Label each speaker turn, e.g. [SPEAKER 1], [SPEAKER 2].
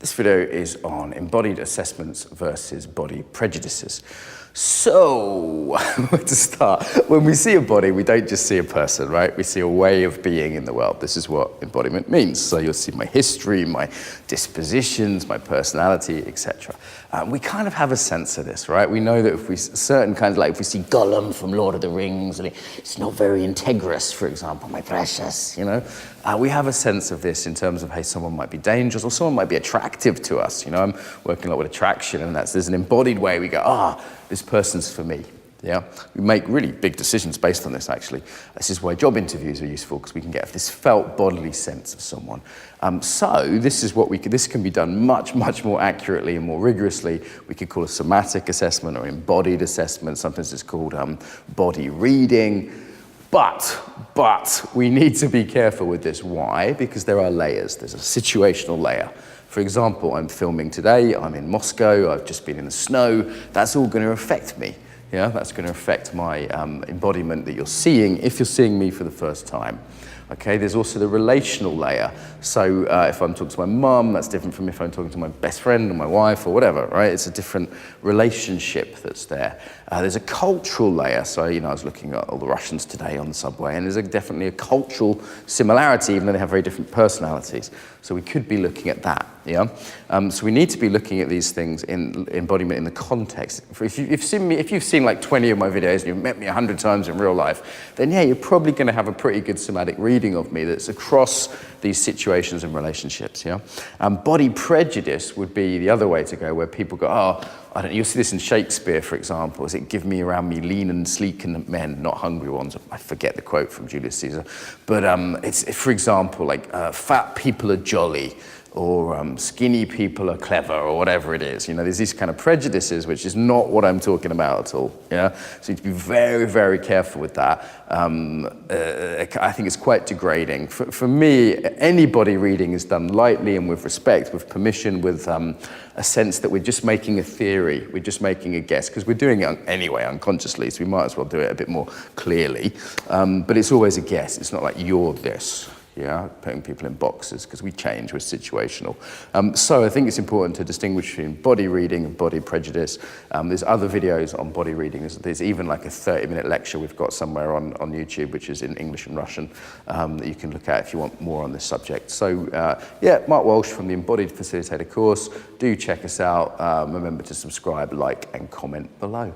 [SPEAKER 1] This video is on embodied assessments versus body prejudices. So, where to start? When we see a body, we don't just see a person, right? We see a way of being in the world. This is what embodiment means. So you'll see my history, my dispositions, my personality, etc. We kind of have a sense of this, right? We know that if we, certain kinds of, like if we see Gollum from Lord of the Rings, and it's not very integrous, for example, my precious, you know? We have a sense of this in terms of, hey, someone might be dangerous or someone might be attractive to us. You know, I'm working a lot with attraction, and there's an embodied way we go, this person's for me. Yeah, we make really big decisions based on this, actually. This is why job interviews are useful, because we can get this felt bodily sense of someone. So this is what this can be done much, much more accurately and more rigorously. We could call a somatic assessment or embodied assessment. Sometimes it's called body reading. But we need to be careful with this. Why? Because there are layers. There's a situational layer. For example, I'm filming today, I'm in Moscow, I've just been in the snow. That's all going to affect me. Yeah, that's going to affect my embodiment that you're seeing if you're seeing me for the first time. Okay, there's also the relational layer. So if I'm talking to my mum, that's different from if I'm talking to my best friend or my wife or whatever, right? It's a different relationship that's there. There's a cultural layer. So, you know, I was looking at all the Russians today on the subway, and there's definitely a cultural similarity, even though they have very different personalities. So we could be looking at that, yeah? So we need to be looking at these things in embodiment in the context. If you've seen like 20 of my videos and you've met me 100 times in real life, then yeah, you're probably going to have a pretty good somatic reading of me that's across these situations and relationships, yeah? Body prejudice would be the other way to go, where people go, I don't know, you'll see this in Shakespeare, for example. Is it give me around me lean and sleek men, not hungry ones? I forget the quote from Julius Caesar. But it's, for example, like fat people are jolly, or skinny people are clever, or whatever it is. You know, there's these kind of prejudices, which is not what I'm talking about at all. Yeah, so you need to be very, very careful with that. I think it's quite degrading. For me, any body reading is done lightly and with respect, with permission, with a sense that we're just making a theory, we're just making a guess, because we're doing it anyway unconsciously, so we might as well do it a bit more clearly. But it's always a guess. It's not like you're this. Yeah, putting people in boxes, because we change, we're situational. So I think it's important to distinguish between body reading and body prejudice. There's other videos on body reading. There's even like a 30-minute lecture we've got somewhere on YouTube, which is in English and Russian, that you can look at if you want more on this subject. So yeah, Mark Walsh from the Embodied Facilitator course. Do check us out. Remember to subscribe, like, and comment below.